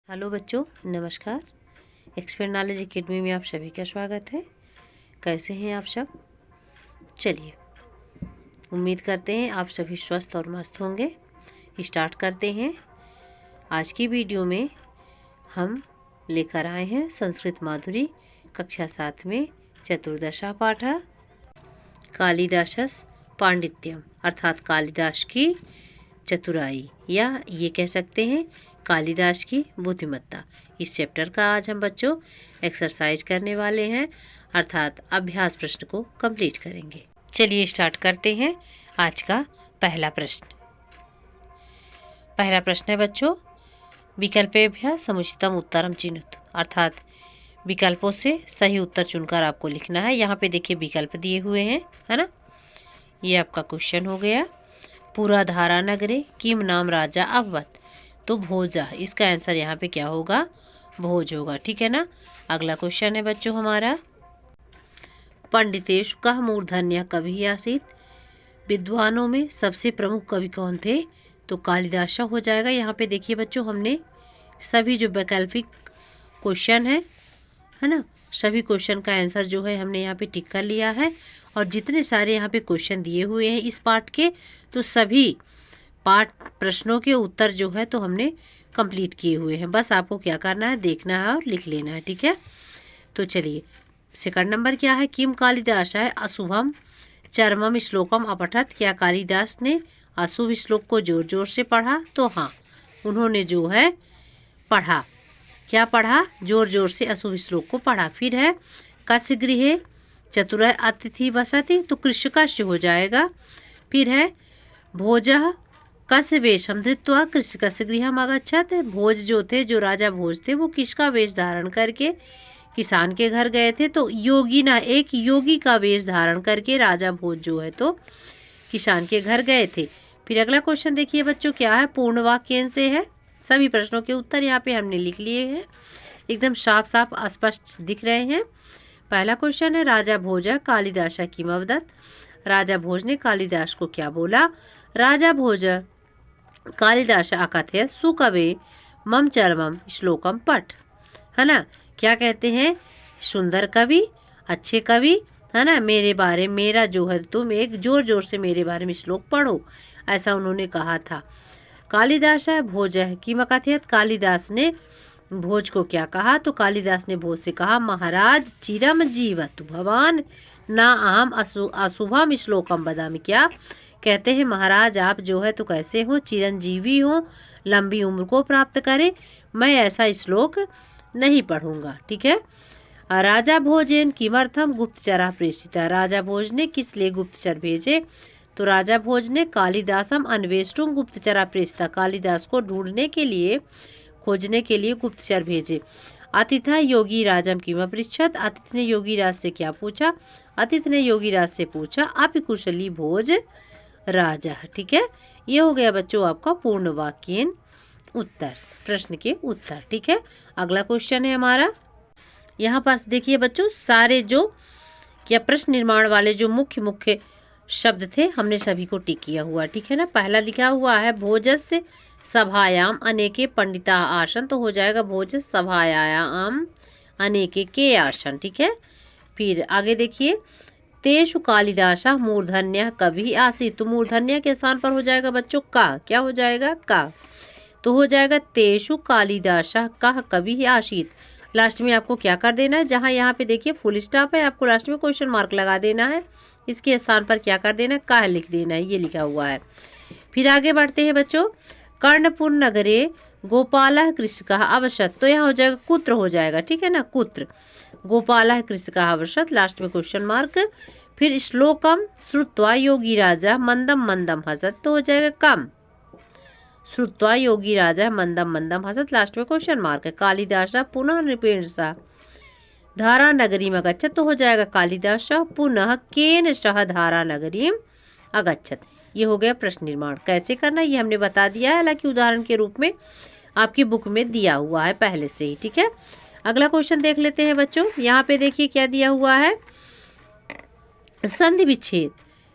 Hello बच्चों, नमस्कार। Expert knowledge academy में आप सभी का स्वागत है। कैसे हैं आप सब? चलिए, उम्मीद करते हैं आप सभी स्वस्थ और मस्त होंगे। स्टार्ट करते हैं। आज की वीडियो में हम लेकर आए हैं संस्कृत माधुरी कक्षा 7 में चतुर्दशा पाठ कालिदासस् पांडित्यम, अर्थात कालिदास की चतुराई, या ये कह सकते हैं कालिदास की बुद्धिमत्ता। इस चैप्टर का आज हम बच्चों एक्सरसाइज करने वाले हैं, अर्थात अभ्यास प्रश्न को कंप्लीट करेंगे। चलिए स्टार्ट करते हैं आज का पहला प्रश्न। पहला प्रश्न है बच्चों, विकल्पेभ्यः समुचितम उत्तरम चिनुत, अर्थात विकल्पों से सही उत्तर चुनकर आपको लिखना है। यहाँ पे देखिए विकल्प दिए हुए हैं, है ना। ये आपका क्वेश्चन हो गया। पूरा धारा नगरे किम नाम राजा अभवत, तो भोजा, इसका आंसर यहाँ पे क्या होगा? भोज होगा, ठीक है ना। अगला क्वेश्चन है बच्चों हमारा, पंडितेषु कः मूर्धन्य कवि आसीत्, विद्वानों में सबसे प्रमुख कवि कौन थे? तो कालिदास हो जाएगा। यहाँ पे देखिए बच्चों, हमने सभी जो वैकल्पिक क्वेश्चन है ना, सभी क्वेश्चन का आंसर जो है हमने यहाँ पे टिक कर लिया है। और जितने सारे यहाँ पे क्वेश्चन दिए हुए हैं इस पाठ के, तो सभी पाठ प्रश्नों के उत्तर जो है तो हमने कंप्लीट किए हुए हैं। बस आपको क्या करना है, देखना है और लिख लेना है, ठीक है। तो चलिए, सेकंड नंबर क्या है, किम कालिदास है अशुभम चरमम श्लोकम अपठत, क्या कालिदास ने अशुभ श्लोक को जोर जोर से पढ़ा? तो हाँ, उन्होंने जो है पढ़ा। क्या पढ़ा? जोर जोर से अशुभ श्लोक को पढ़ा। फिर है कस्य गृहे चतुर अतिथि वसति, तो कृष्ण हो जाएगा। फिर है भोजः कस्य वेशम धृत्वा कृषकस्य गृहम अगच्छत, भोज जो थे, जो राजा भोज थे, वो किसका वेश धारण करके किसान के घर गए थे? तो योगी ना, एक योगी का वेश धारण करके राजा भोज जो है तो किसान के घर गए थे। फिर अगला क्वेश्चन देखिए बच्चों, क्या है? पूर्ण वाक्य से है। सभी प्रश्नों के उत्तर यहाँ पे हमने लिख लिए हैं, एकदम साफ साफ स्पष्ट दिख रहे हैं। पहला क्वेश्चन है, राजा भोज कालिदास किम अवदत्, राजा भोज ने कालिदास को क्या बोला? राजा भोज कालिदास अकथयत् सुकवे मम चरमम श्लोकम पठ, है ना। क्या कहते हैं? सुंदर कवि, अच्छे कवि, है ना, मेरे बारे में, मेरा जो है तुम एक जोर जोर से मेरे बारे में श्लोक पढ़ो, ऐसा उन्होंने कहा था। कालिदास है भोज है किम अकथयत्, कालिदास ने भोज को क्या कहा? तो कालिदास ने भोज से कहा, महाराज चिरम जीवतु भवान ना अहम अशुभम श्लोकम बदामि, क्या कहते हैं? महाराज आप जो है तो कैसे हो, चिरंजीवी हो, लंबी उम्र को प्राप्त करे, मैं ऐसा श्लोक नहीं पढ़ूंगा, ठीक है। राजा भोजेन किमर्थम गुप्तचरा प्रेषिता, राजा भोज ने किस लिए गुप्तचर भेजे? तो राजा भोज ने कालिदासम अन्वेष्टुम गुप्तचरा प्रेषिता, कालिदास को ढूंढने के लिए, खोजने के लिए गुप्तचर भेजे। अतिथा योगी राजम किम अपृच्छत, अतिथि ने योगी राज से क्या पूछा? अतिथि ने योगी राज से पूछा अपि कुशली भोज राजा, ठीक है। ये हो गया बच्चों आपका पूर्ण वाक्यन उत्तर, प्रश्न के उत्तर, ठीक है। अगला क्वेश्चन है हमारा, यहाँ पर देखिए बच्चों, सारे जो क्या प्रश्न निर्माण वाले जो मुख्य मुख्य शब्द थे हमने सभी को टिक किया हुआ, ठीक है ना। पहला लिखा हुआ है भोजस्य सभायाम अनेके पंडिता आसन, तो हो जाएगा भोज सभायाम अनेके के आसन, ठीक है। फिर आगे देखिए, तेषु कालिदासा मूर्धन्य कवि आसीत्, तो मूर्धन्य के स्थान पर हो जाएगा बच्चों का, क्या हो जाएगा? का, तो हो जाएगा तेषु कालिदासा कः कवि आसीत्। लास्ट में आपको क्या कर देना है, जहाँ यहाँ पे देखिए फुल स्टॉप है, आपको लास्ट में क्वेश्चन मार्क लगा देना है, इसके स्थान पर क्या कर देना है? का लिख देना है, ये लिखा हुआ है। फिर आगे बढ़ते हैं बच्चों, कर्णपुर नगरे गोपाल कृषकः अवसत, तो यहाँ हो जाएगा कुत्र हो जाएगा, ठीक है ना, कुत्र गोपाल कृषकः अवसत, लास्ट में क्वेश्चन मार्क। फिर श्लोकम श्रुत्वा योगी राजा मंदम मंदम हसत, तो हो जाएगा कम, श्रुत्वा योगी राजा मंदम मंदम हसत, लास्ट में क्वेश्चन मार्क है। कालिदास पुनः नृपेण सा धारा नगरी में अगच्छत, तो हो जाएगा कालिदास पुनः केन सह धारा नगरी अगच्छत। ये हो गया प्रश्न निर्माण। कैसे करना ये हमने बता दिया है, हालांकि उदाहरण के रूप में आपकी बुक में दिया हुआ है पहले से ही, ठीक है। अगला क्वेश्चन देख लेते हैं बच्चों, यहाँ पे देखिए क्या दिया हुआ है, संधि विच्छेद।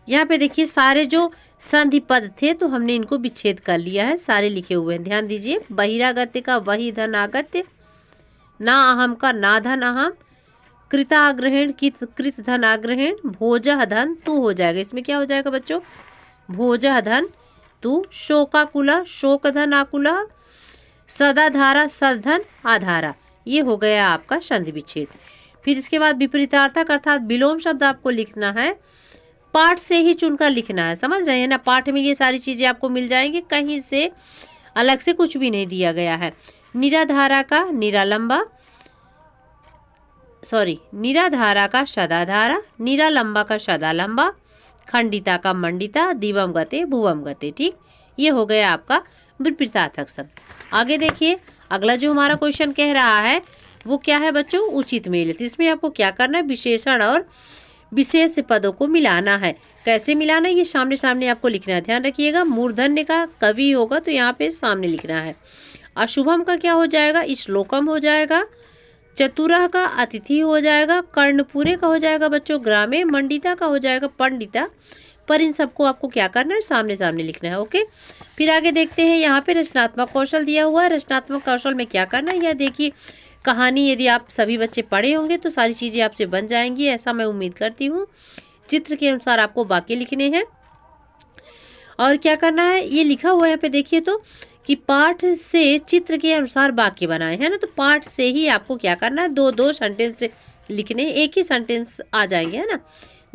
यहाँ पे देखिए सारे जो संधि पद थे तो हमने इनको विच्छेद कर लिया है, सारे लिखे हुए हैं, ध्यान दीजिए। बहिरागत्य का वही धन आगत्य, ना अहम का ना धन अहम, कृताग्रहण कृत धन आग्रहण, भोजह धन तू हो जाएगा, इसमें क्या हो जाएगा बच्चों, भोजह धन तू, शोकाकुला शोक धन आकुला, सदाधारा सदधन आधारा, ये हो गया आपका संधि विच्छेद। फिर इसके बाद विपरीतार्थक अर्थात विलोम शब्द आपको लिखना है, पाठ से ही चुनकर लिखना है, समझ रहे हैं ना। पाठ में ये सारी चीजें आपको मिल जाएंगी, कहीं से अलग से कुछ भी नहीं दिया गया है। निराधारा का निरालंबा, निराधारा का सदाधारा, निरालंबा का सदालंबा, खंडिता का मंडिता, दिवम गते भुवम गते, ठीक। ये हो गया आपका विपरीतार्थक शब्द। आगे देखिए, अगला जो हमारा क्वेश्चन कह रहा है वो क्या है बच्चों, उचित मेल। तो इसमें आपको क्या करना है, विशेषण और विशेष पदों को मिलाना है। कैसे मिलाना है, ये सामने सामने आपको लिखना है, ध्यान रखिएगा। मूर्धन्य का कवि होगा तो यहाँ पे सामने लिखना है। अशुभम का क्या हो जाएगा, श्लोकम हो जाएगा। चतुरह का अतिथि हो जाएगा। कर्णपुरे का हो जाएगा बच्चों ग्रामे। मंडिता का हो जाएगा पंडिता। पर इन सबको आपको क्या करना है, सामने सामने लिखना है, ओके। फिर आगे देखते हैं, यहाँ पे रचनात्मक कौशल दिया हुआ है। रचनात्मक कौशल में क्या करना है, यह देखिए कहानी यदि आप सभी बच्चे पढ़े होंगे तो सारी चीज़ें आपसे बन जाएंगी, ऐसा मैं उम्मीद करती हूँ। चित्र के अनुसार आपको वाक्य लिखने हैं और क्या करना है, ये लिखा हुआ है यहाँ पे देखिए तो कि पाठ से चित्र के अनुसार वाक्य बनाए, है ना। तो पाठ से ही आपको क्या करना है, दो दो सेंटेंस लिखने, एक ही सेंटेंस आ जाएंगे, है ना।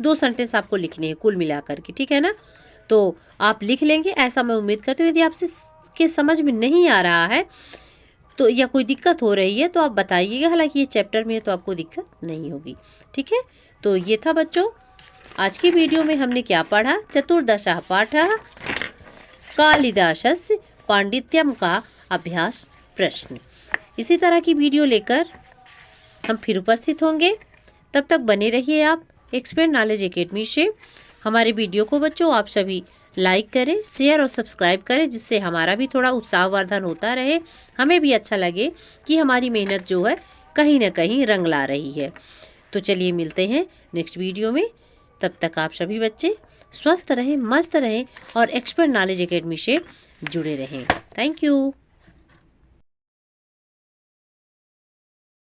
2 सेंटेंस आपको लिखने हैं कुल मिलाकर के, ठीक है ना। तो आप लिख लेंगे, ऐसा मैं उम्मीद करती हूँ। यदि आपसे के समझ में नहीं आ रहा है तो या कोई दिक्कत हो रही है तो आप बताइएगा, हालांकि ये चैप्टर में है तो आपको दिक्कत नहीं होगी, ठीक है। तो ये था बच्चों आज की वीडियो में हमने क्या पढ़ा, चतुर्दशः पाठः कालिदासस्य पांडित्यम का अभ्यास प्रश्न। इसी तरह की वीडियो लेकर हम फिर उपस्थित होंगे, तब तक बने रहिए आप एक्सपर्ट नॉलेज एकेडमी से। हमारे वीडियो को बच्चों आप सभी लाइक करें, शेयर और सब्सक्राइब करें, जिससे हमारा भी थोड़ा उत्साहवर्धन होता रहे, हमें भी अच्छा लगे कि हमारी मेहनत जो है कहीं ना कहीं रंग ला रही है। तो चलिए मिलते हैं नेक्स्ट वीडियो में, तब तक आप सभी बच्चे स्वस्थ रहें, मस्त रहें और एक्सपर्ट नॉलेज एकेडमी से जुड़े रहें। Thank you.